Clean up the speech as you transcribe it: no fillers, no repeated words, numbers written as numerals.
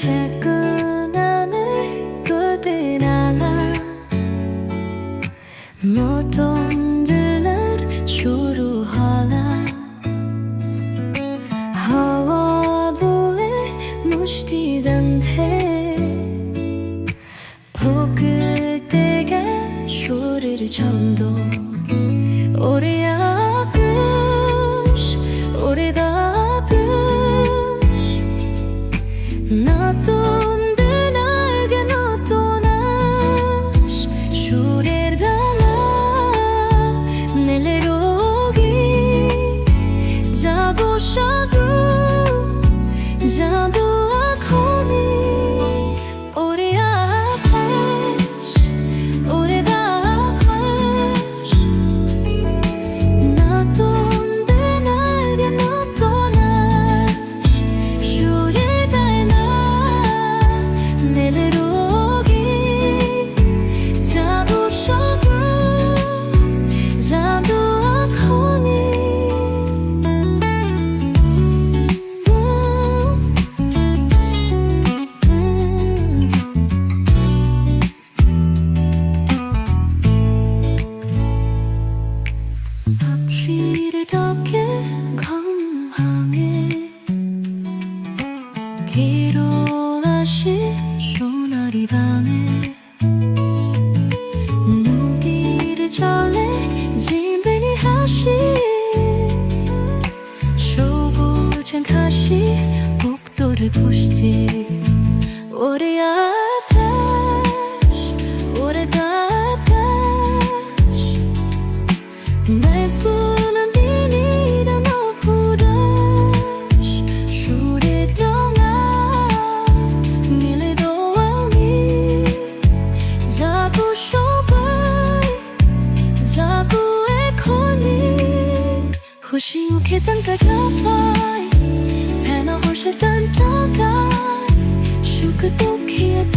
최근 안에 그들 알아 Motomdular şuru hala Hava bule muştiden de 포그때가 쇼를 전도 오래야 부시 오래다 부시 나도 날개 나도 나시 쇼를 달라 넬레로기 자보 샤루 자도 아코미 오래야 앞뒤를 덮게 건강해 기로라시 소나리 밤에 누기를 잘래 진변이 하시 쇼부젠 다시 복도를 부시지 우리 앞에 오래다 내꾸는 비닐에 넣고다시 슈리 동안 밀리도 아니 자부 쇼바이 자부의 코니 후시우케 땅가가바이 배너 홀실 딴따가이 슈크도키에